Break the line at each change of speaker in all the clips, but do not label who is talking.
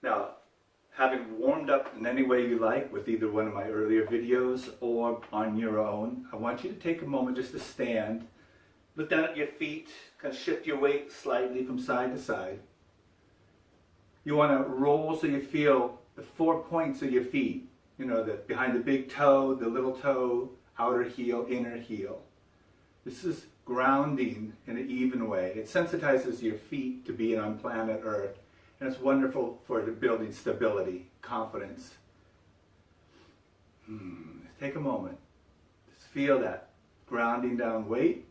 Now, having warmed up in any way you like with either one of my earlier videos or on your own, I want you to take a moment just to stand, look down at your feet, kind of shift your weight slightly from side to side. You want to roll so you feel the 4 points of your feet, behind the big toe, the little toe, outer heel, inner heel. This is grounding in an even way. It sensitizes your feet to being on planet Earth, and it's wonderful for building stability, confidence. Take a moment. Just feel that grounding down weight.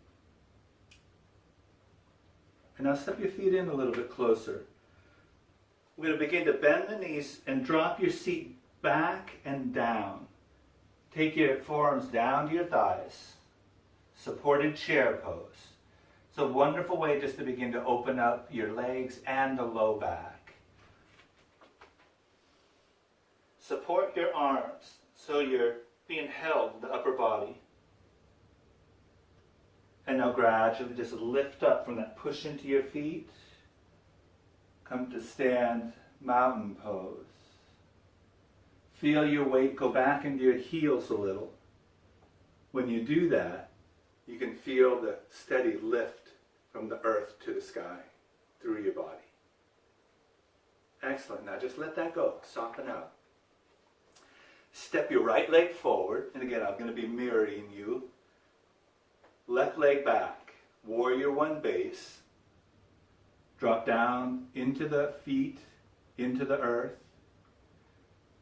And now step your feet in a little bit closer. We're going to begin to bend the knees and drop your seat back and down. Take your forearms down to your thighs. Supported chair pose. It's a wonderful way just to begin to open up your legs and the low back. Support your arms so you're being held in the upper body. And now gradually just lift up from that push into your feet. Come to stand mountain pose. Feel your weight go back into your heels a little. When you do that, you can feel the steady lift from the earth to the sky through your body. Excellent. Now just let that go. Soften out. Step your right leg forward. And again, I'm going to be mirroring you. Left leg back. Warrior one base. Drop down into the feet, into the earth.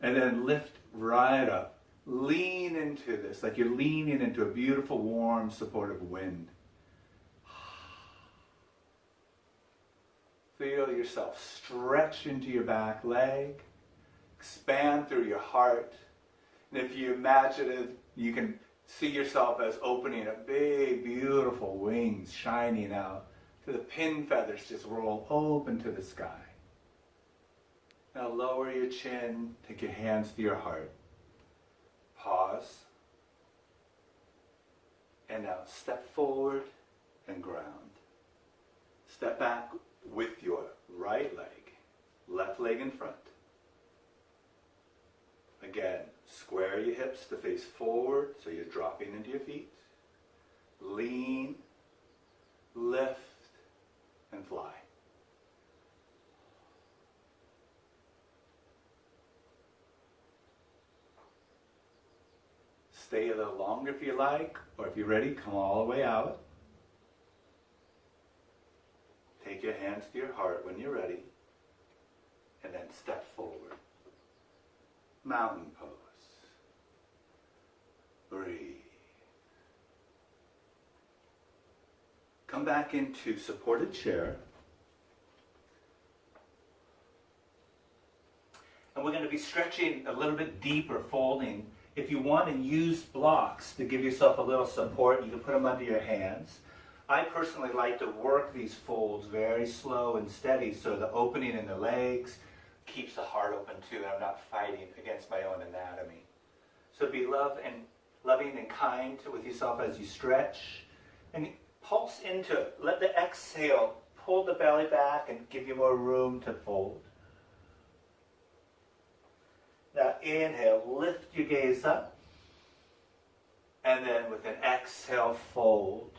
And then lift right up. Lean into this, like you're leaning into a beautiful, warm, supportive wind. Feel yourself stretch into your back leg, expand through your heart. And if you imagine it, you can see yourself as opening up big, beautiful wings shining out. So the pin feathers just roll open to the sky. Now lower your chin, take your hands to your heart. Pause. And now step forward and ground. Step back with your right leg, left leg in front. Again, square your hips to face forward so you're dropping into your feet. Lean, lift, and fly. Stay a little longer if you like, or if you're ready, come all the way out. Take your hands to your heart when you're ready, and then step forward. Mountain pose. Breathe. Come back into supported chair. And we're going to be stretching a little bit deeper, folding. If you want to use blocks to give yourself a little support, you can put them under your hands. I personally like to work these folds very slow and steady so the opening in the legs keeps the heart open too, and I'm not fighting against my own anatomy. So be loving and kind with yourself as you stretch. And pulse into it. Let the exhale pull the belly back and give you more room to fold. Now inhale, lift your gaze up, and then with an exhale, fold.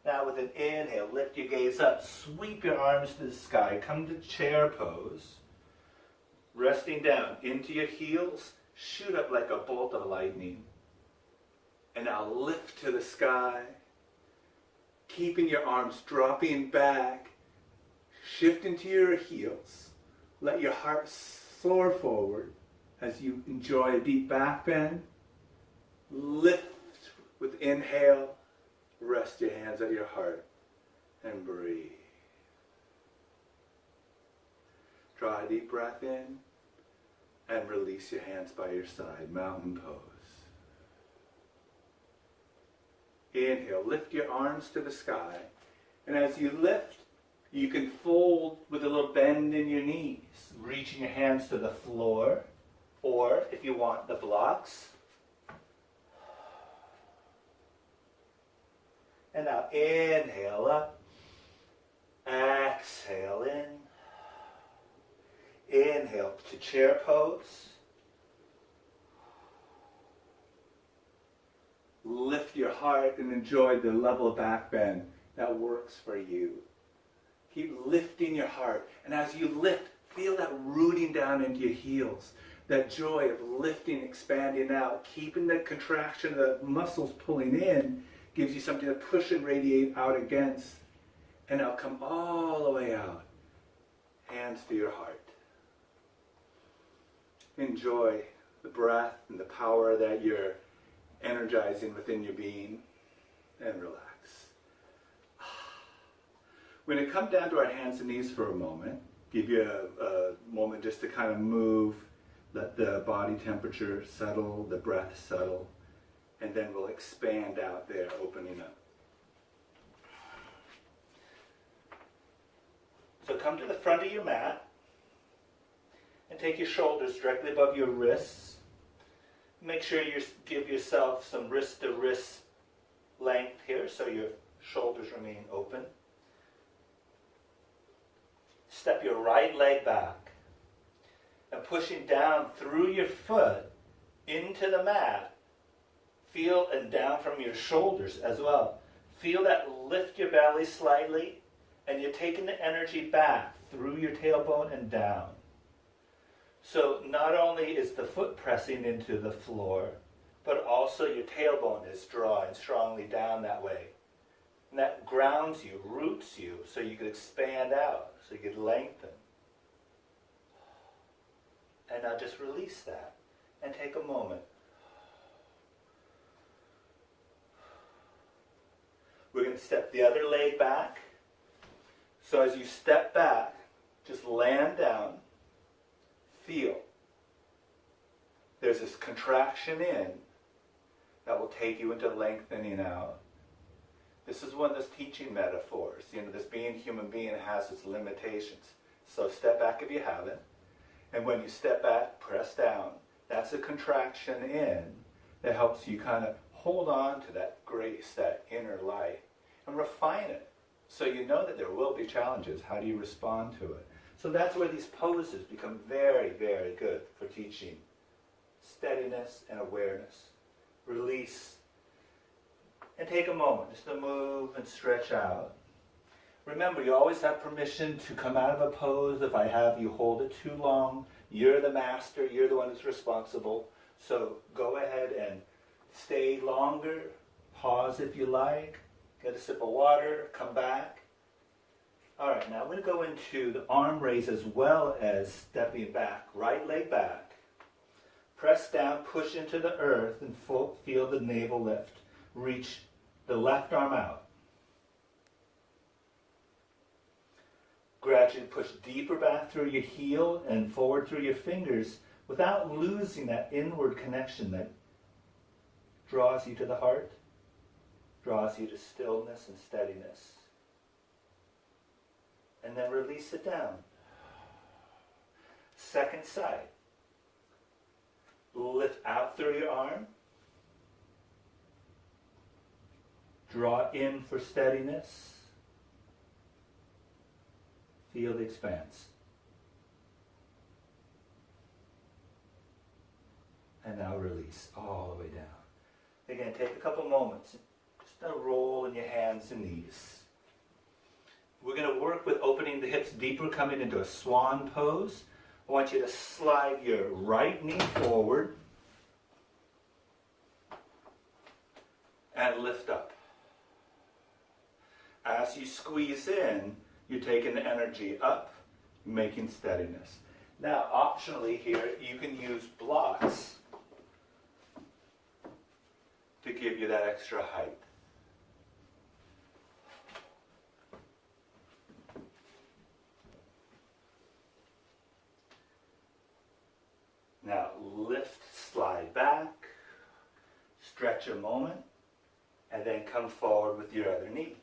Now with an inhale, lift your gaze up, sweep your arms to the sky, come to chair pose, resting down into your heels, shoot up like a bolt of lightning. And now lift to the sky, keeping your arms dropping back, shift into your heels. Let your heart soar forward as you enjoy a deep back bend. Lift with inhale. Rest your hands at your heart and breathe. Draw a deep breath in and release your hands by your side. Mountain pose. Inhale. Lift your arms to the sky. And as you lift, you can fold with a little bend in your knees, reaching your hands to the floor, or if you want the blocks. And now inhale up, exhale in, to chair pose. Lift your heart and enjoy the level of back bend that works for you. Keep lifting your heart. And as you lift, feel that rooting down into your heels. That joy of lifting, expanding out, keeping the contraction of the muscles pulling in gives you something to push and radiate out against. And now come all the way out. Hands to your heart. Enjoy the breath and the power that you're energizing within your being, and relax. We're going to come down to our hands and knees for a moment. Give you a moment just to kind of move, let the body temperature settle, the breath settle, and then we'll expand out there, opening up. So come to the front of your mat and take your shoulders directly above your wrists. Make sure you give yourself some wrist to wrist length here so your shoulders remain open. Step your right leg back and pushing down through your foot into the mat. Feel and down from your shoulders as well. Feel that lift your belly slightly, and you're taking the energy back through your tailbone and down. So not only is the foot pressing into the floor, but also your tailbone is drawing strongly down that way. And that grounds you, roots you, so you could expand out, so you could lengthen. And now just release that and take a moment. We're going to step the other leg back. So as you step back, just land down. Feel. There's this contraction in that will take you into lengthening out. This is one of those teaching metaphors. This being human being has its limitations. So step back if you haven't. And when you step back, press down. That's a contraction in that helps you kind of hold on to that grace, that inner light, and refine it. So you know that there will be challenges. How do you respond to it? So that's where these poses become very, very good for teaching steadiness and awareness. Release. And take a moment just to move and stretch out. Remember, you always have permission to come out of a pose. If I have you hold it too long, you're the master, you're the one who's responsible. So go ahead and stay longer. Pause if you like. Get a sip of water, come back. All right, now we're going to go into the arm raise as well as stepping back. Right leg back. Press down, push into the earth, and feel the navel lift. Reach the left arm out. Gradually push deeper back through your heel and forward through your fingers without losing that inward connection that draws you to the heart, draws you to stillness and steadiness. And then release it down. Second side. Lift out through your arm. Draw in for steadiness. Feel the expanse. And now release all the way down. Again, take a couple moments. Just a roll in your hands and knees. We're going to work with opening the hips deeper, coming into a swan pose. I want you to slide your right knee forward and lift up. As you squeeze in, you're taking the energy up, making steadiness. Now, optionally here, you can use blocks to give you that extra height. Now lift, slide back, stretch a moment, and then come forward with your other knee,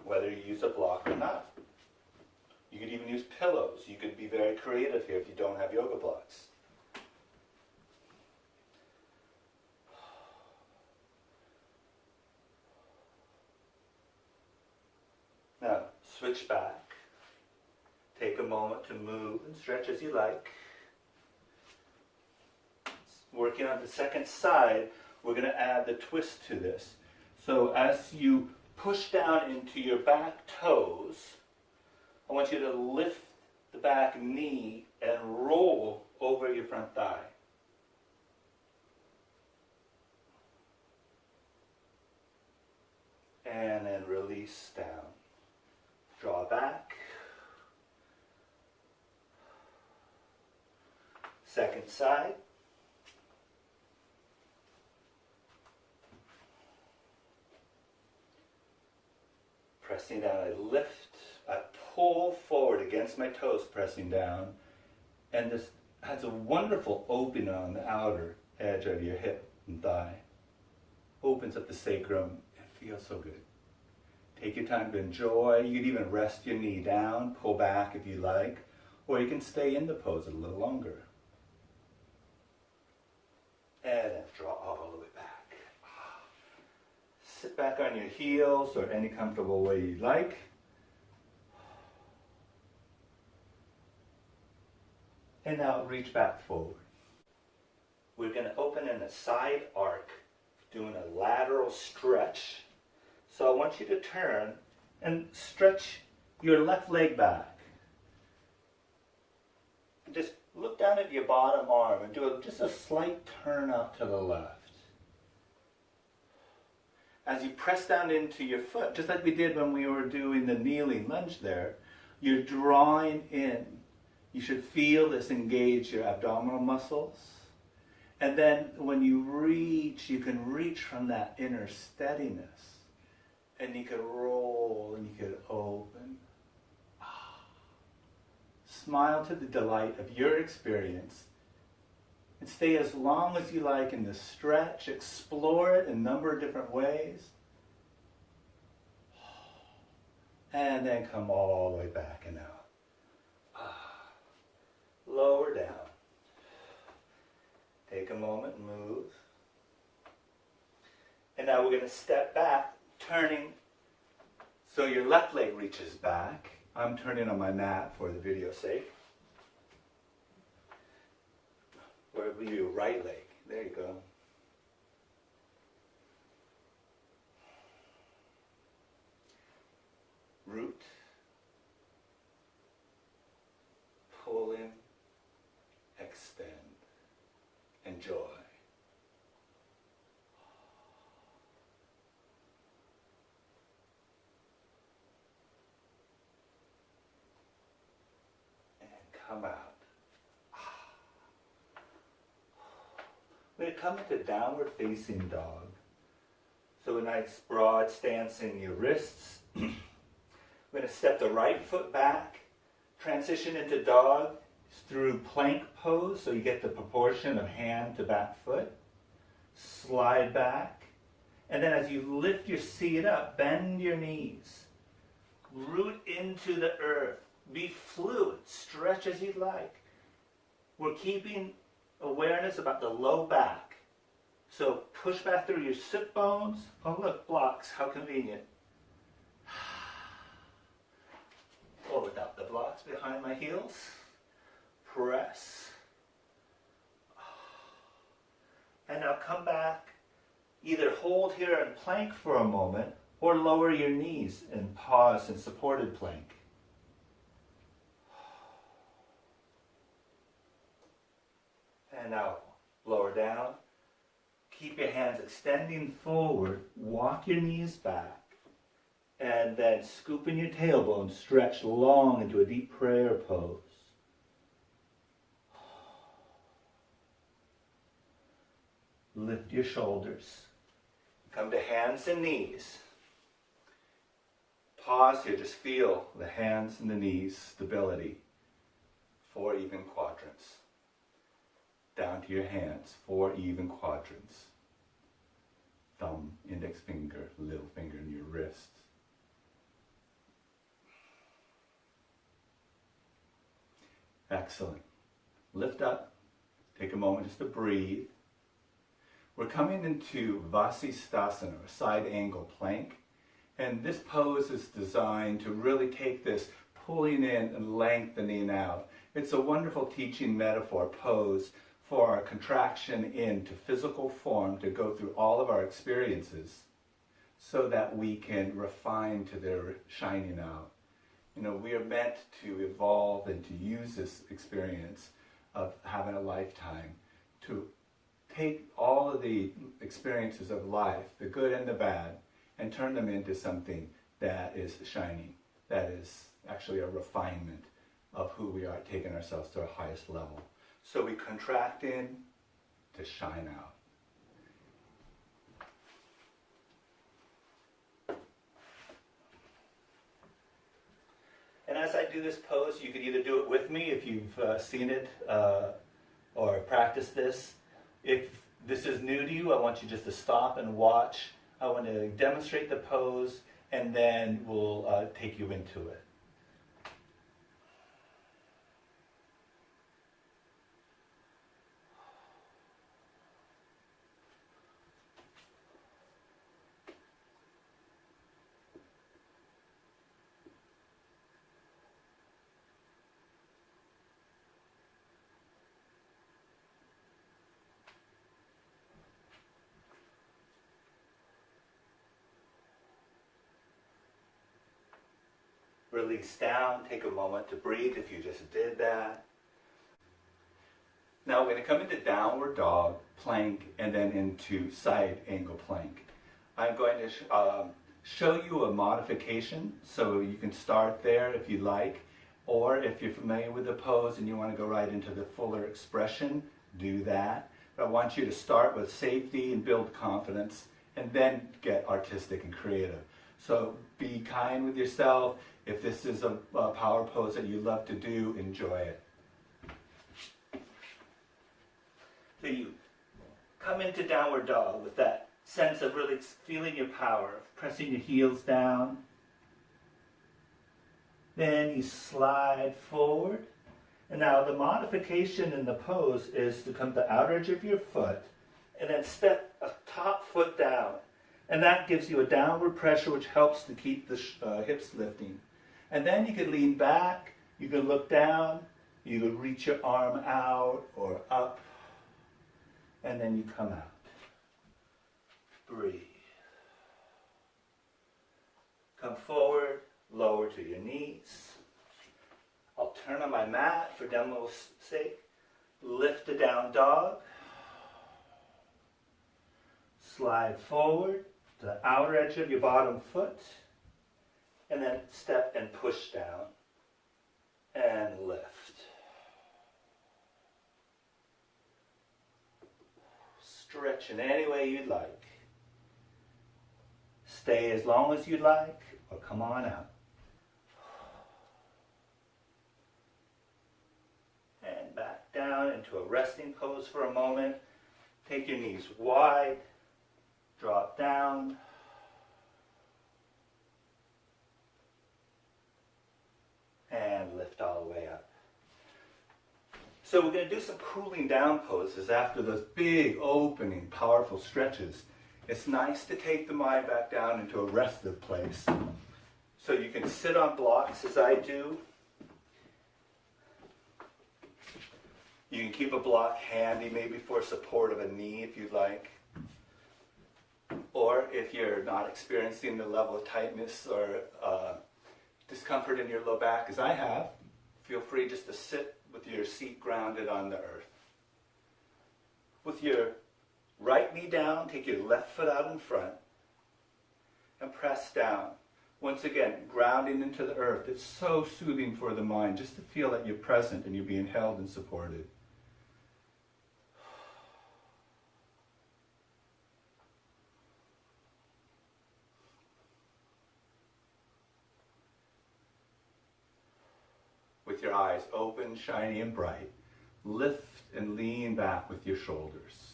whether you use a block or not. You could even use pillows. You could be very creative here if you don't have yoga blocks. Now switch back. Take a moment to move and stretch as you like. Working on the second side, we're going to add the twist to this. So as you push down into your back toes, I want you to lift the back knee and roll over your front thigh. And then release down. Draw back. Second side. Pressing down, I lift, I pull forward against my toes, pressing down. And this has a wonderful opening on the outer edge of your hip and thigh. Opens up the sacrum and feels so good. Take your time to enjoy. You can even rest your knee down, pull back if you like, or you can stay in the pose a little longer. And then draw all the way back. Sit back on your heels or any comfortable way you like. And now reach back forward. We're going to open in a side arc, doing a lateral stretch. So I want you to turn and stretch your left leg back. Just look down at your bottom arm and do just a slight turn out to the left. As you press down into your foot, just like we did when we were doing the kneeling lunge there, you're drawing in. You should feel this engage your abdominal muscles. And then when you reach, you can reach from that inner steadiness. And you can roll and you can open. Smile to the delight of your experience. And stay as long as you like in this stretch. Explore it in a number of different ways. And then come all the way back and out. Lower down. Take a moment, move. And now we're going to step back, turning so your left leg reaches back. I'm turning on my mat for the video's sake. Or it'll be your right leg. There you go. Root. Pull in. Extend. Enjoy. And come out. We're going to come into downward facing dog. So a nice broad stance in your wrists. We're going to step the right foot back, transition into dog through plank pose, so you get the proportion of hand to back foot. Slide back. And then as you lift your seat up, bend your knees. Root into the earth. Be fluid. Stretch as you'd like. We're keeping awareness about the low back. So push back through your sit bones. Oh look, blocks, how convenient. Or without the blocks behind my heels. Press. And now come back. Either hold here in plank for a moment or lower your knees and pause in supported plank. And now lower down. Keep your hands extending forward. Walk your knees back. And then scoop in your tailbone. Stretch long into a deep prayer pose. Lift your shoulders. Come to hands and knees. Pause here. Just feel the hands and the knees. Stability. 4 even quadrants. Down to your hands, 4 even quadrants. Thumb, index finger, little finger in your wrist. Excellent. Lift up. Take a moment just to breathe. We're coming into Vasisthasana, or side angle plank. And this pose is designed to really take this pulling in and lengthening out. It's a wonderful teaching metaphor pose for our contraction into physical form to go through all of our experiences so that we can refine to their shining out. You know, we are meant to evolve and to use this experience of having a lifetime to take all of the experiences of life, the good and the bad, and turn them into something that is shining, that is actually a refinement of who we are, taking ourselves to our highest level. So we contract in to shine out. And as I do this pose, you could either do it with me if you've seen it or practiced this. If this is new to you, I want you just to stop and watch. I want to demonstrate the pose, and then we'll take you into it. Release down, take a moment to breathe if you just did that. Now we're going to come into downward dog, plank, and then into side angle plank. I'm going to show you a modification, so you can start there if you like, or if you're familiar with the pose and you want to go right into the fuller expression, do that. But I want you to start with safety and build confidence, and then get artistic and creative. So be kind with yourself. If this is a power pose that you love to do, enjoy it. So you come into downward dog with that sense of really feeling your power, pressing your heels down. Then you slide forward. And now the modification in the pose is to come to the outer edge of your foot and then step a top foot down. And that gives you a downward pressure which helps to keep the hips lifting. And then you can lean back, you can look down, you can reach your arm out or up, and then you come out. Breathe. Come forward, lower to your knees. I'll turn on my mat for demo's sake. Lift the down dog. Slide forward to the outer edge of your bottom foot. And then step and push down and lift. Stretch in any way you'd like. Stay as long as you'd like, or come on out. And back down into a resting pose for a moment. Take your knees wide, drop down. And lift all the way up. So we're going to do some cooling down poses after those big opening, powerful stretches. It's nice to take the mind back down into a restive place. So you can sit on blocks as I do. You can keep a block handy maybe for support of a knee if you'd like. Or if you're not experiencing the level of tightness or discomfort in your low back as I have, feel free just to sit with your seat grounded on the earth. With your right knee down, take your left foot out in front and press down. Once again, grounding into the earth. It's so soothing for the mind just to feel that you're present and you're being held and supported. With your eyes open, shiny, and bright, lift and lean back with your shoulders.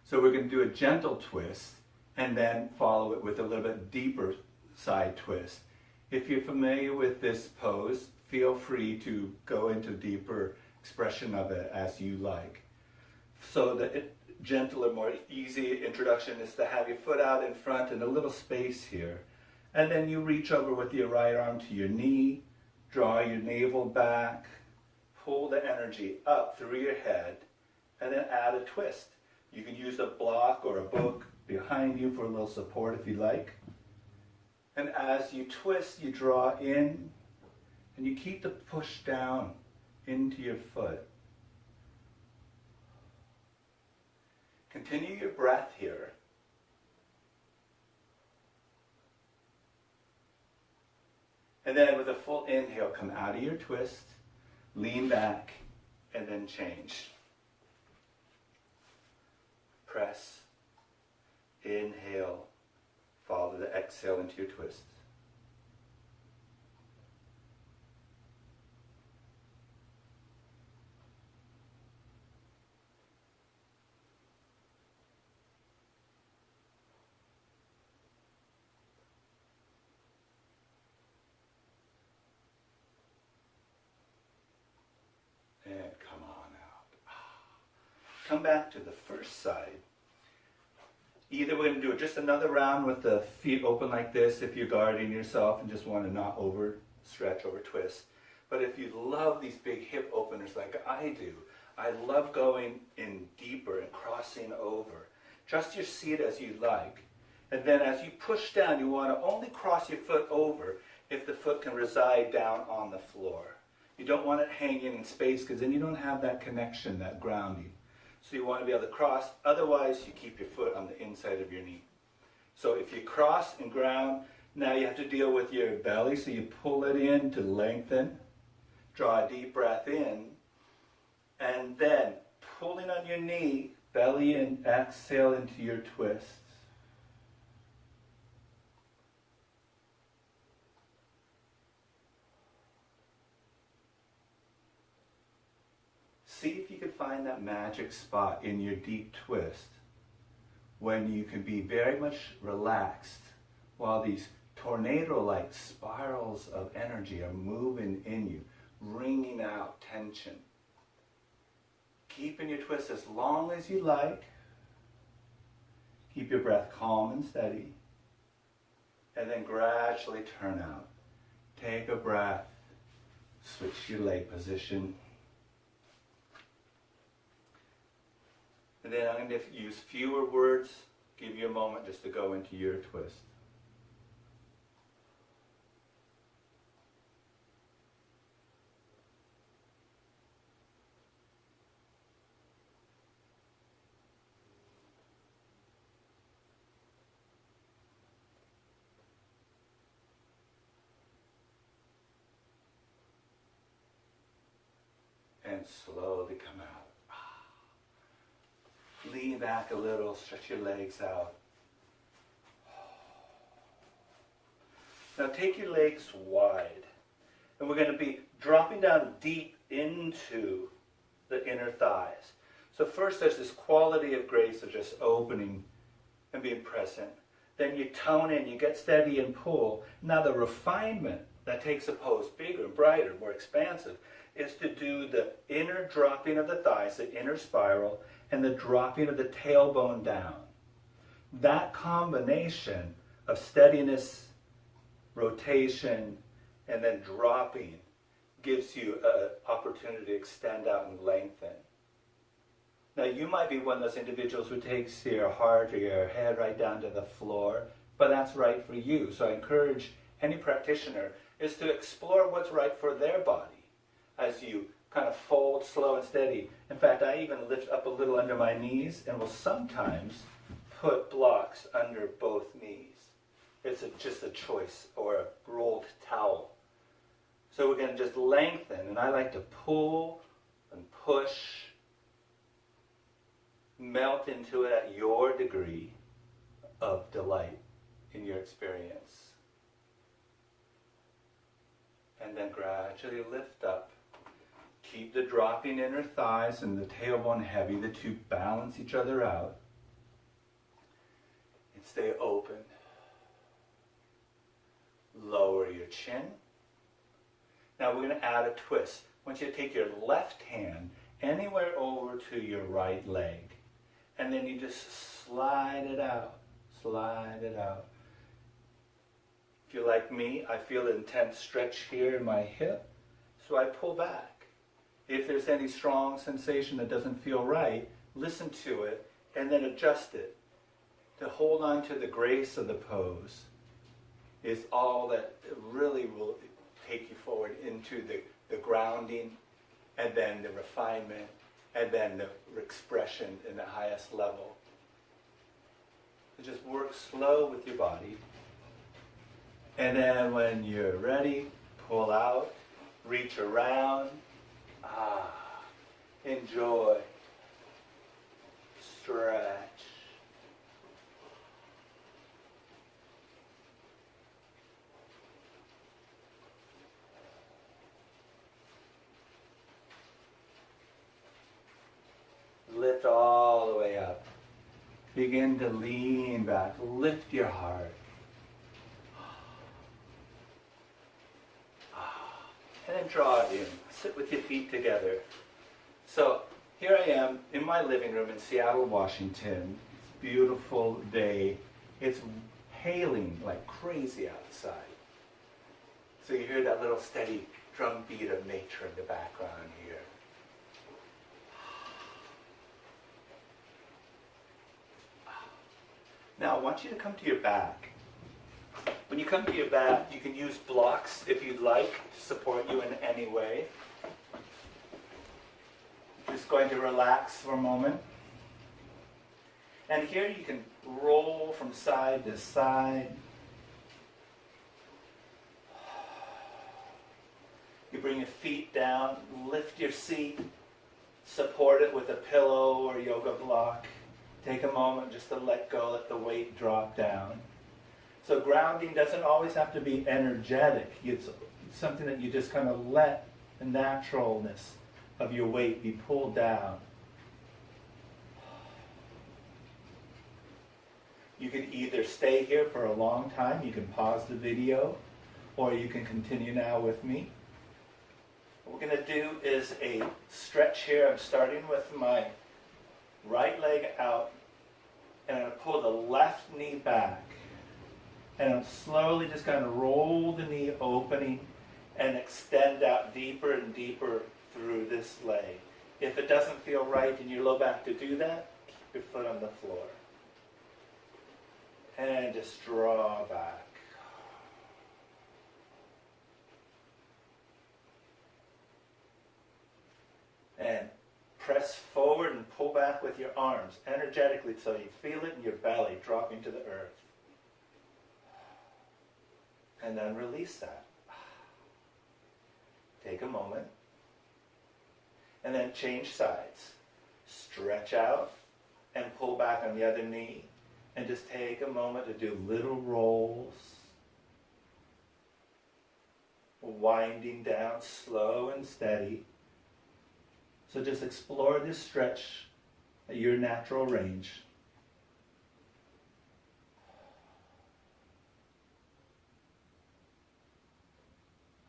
So we're going to do a gentle twist and then follow it with a little bit deeper side twist. If you're familiar with this pose, feel free to go into deeper expression of it as you like. So the gentler, more easy introduction is to have your foot out in front and a little space here. And then you reach over with your right arm to your knee. Draw your navel back, pull the energy up through your head, and then add a twist. You can use a block or a book behind you for a little support if you like. And as you twist, you draw in, and you keep the push down into your foot. Continue your breath here. And then with a full inhale, come out of your twist, lean back, and then change. Press, inhale, follow the exhale into your twist. And come on out. Come back to the first side. Either we're going to do just another round with the feet open like this if you're guarding yourself and just want to not overstretch, over twist. But if you love these big hip openers like I do, I love going in deeper and crossing over. Adjust your seat as you like. And then as you push down, you want to only cross your foot over if the foot can reside down on the floor. You don't want it hanging in space because then you don't have that connection, that grounding. So you want to be able to cross, otherwise you keep your foot on the inside of your knee. So if you cross and ground, now you have to deal with your belly, so you pull it in to lengthen, draw a deep breath in, and then pulling on your knee, belly in, exhale into your twist. See if you can find that magic spot in your deep twist when you can be very much relaxed while these tornado-like spirals of energy are moving in you, wringing out tension. Keep in your twist as long as you like. Keep your breath calm and steady. And then gradually turn out. Take a breath. Switch your leg position. And then I'm going to use fewer words, give you a moment just to go into your twist. And slowly come out. Lean back a little, stretch your legs out. Now take your legs wide. And we're going to be dropping down deep into the inner thighs. So first there's this quality of grace of just opening and being present. Then you tone in, you get steady and pull. Now the refinement that takes a pose bigger, brighter, more expansive is to do the inner dropping of the thighs, the inner spiral, and the dropping of the tailbone down. That combination of steadiness, rotation, and then dropping gives you an opportunity to extend out and lengthen. Now you might be one of those individuals who takes your heart or your head right down to the floor, but that's right for you. So I encourage any practitioner is to explore what's right for their body as you kind of fold slow and steady. In fact, I even lift up a little under my knees and will sometimes put blocks under both knees. It's just a choice, or a rolled towel. So we're going to just lengthen, and I like to pull and push, melt into it at your degree of delight in your experience. And then gradually lift up. Keep the dropping inner thighs and the tailbone heavy. The two balance each other out. And stay open. Lower your chin. Now we're going to add a twist. I want you to take your left hand anywhere over to your right leg. And then you just slide it out. Slide it out. If you're like me, I feel an intense stretch here in my hip. So I pull back. If there's any strong sensation that doesn't feel right, listen to it and then adjust it. To hold on to the grace of the pose is all that really will take you forward into the grounding, and then the refinement, and then the expression in the highest level. So just work slow with your body. And then when you're ready, pull out, reach around. Enjoy. Stretch. Lift all the way up. Begin to lean back. Lift your heart. And then draw it in. Sit with your feet together. So here I am in my living room in Seattle, Washington. It's a beautiful day. It's hailing like crazy outside. So you hear that little steady drum beat of nature in the background here. Now I want you to come to your back. When you come to your back, you can use blocks if you'd like to support you in any way. Just going to relax for a moment. And here you can roll from side to side. You bring your feet down, lift your seat, support it with a pillow or yoga block. Take a moment just to let go, let the weight drop down. So grounding doesn't always have to be energetic. It's something that you just kind of let the naturalness of your weight be pulled down. You can either stay here for a long time, you can pause the video, or you can continue now with me. What we're going to do is a stretch here. I'm starting with my right leg out, and I'm going to pull the left knee back. And I'm slowly just going to roll the knee opening and extend out deeper and deeper through this leg. If it doesn't feel right in your low back to do that, keep your foot on the floor. And just draw back. And press forward and pull back with your arms energetically so you feel it in your belly dropping to the earth. And then release that. Take a moment. And then change sides. Stretch out and pull back on the other knee. And just take a moment to do little rolls. Winding down slow and steady. So just explore this stretch at your natural range.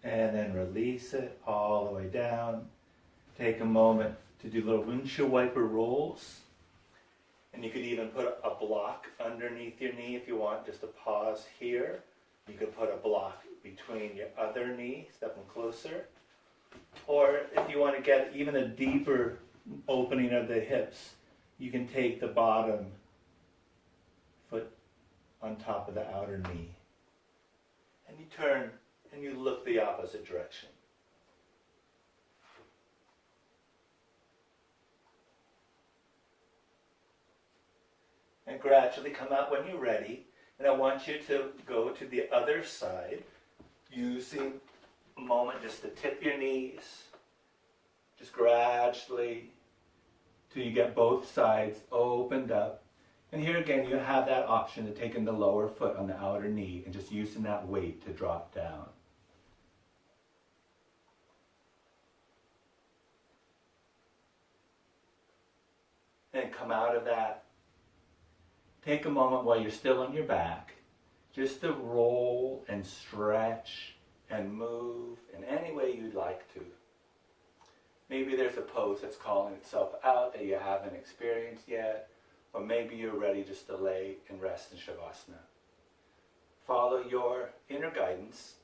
And then release it all the way down. Take a moment to do little windshield wiper rolls. And you could even put a block underneath your knee if you want, just to pause here. You could put a block between your other knee, stepping closer. Or if you want to get even a deeper opening of the hips, you can take the bottom foot on top of the outer knee. And you turn and you look the opposite direction. And gradually come out when you're ready. And I want you to go to the other side using a moment just to tip your knees. Just gradually till you get both sides opened up. And here again you have that option of taking the lower foot on the outer knee and just using that weight to drop down. And come out of that. Take a moment while you're still on your back, just to roll and stretch and move in any way you'd like to. Maybe there's a pose that's calling itself out that you haven't experienced yet, or maybe you're ready just to lay and rest in Shavasana. Follow your inner guidance.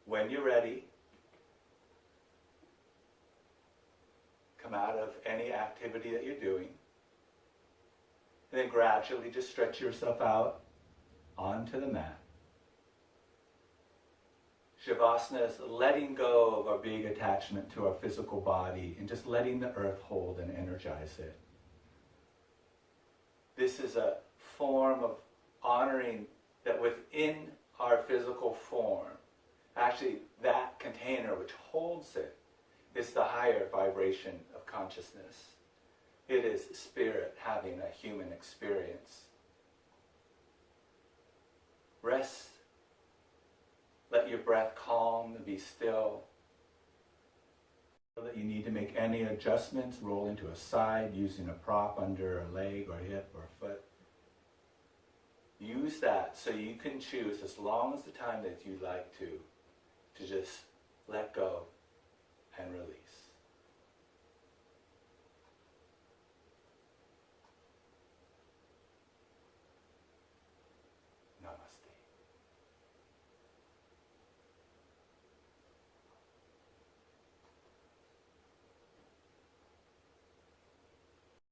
When you're ready, out of any activity that you're doing. And then gradually just stretch yourself out onto the mat. Shavasana is letting go of our big attachment to our physical body and just letting the earth hold and energize it. This is a form of honoring that within our physical form, actually that container which holds it is the higher vibration of consciousness. It is spirit having a human experience. Rest. Let your breath calm and be still. That you need to make any adjustments, roll into a side using a prop under a leg or hip or foot. Use that so you can choose as long as the time that you like to just let go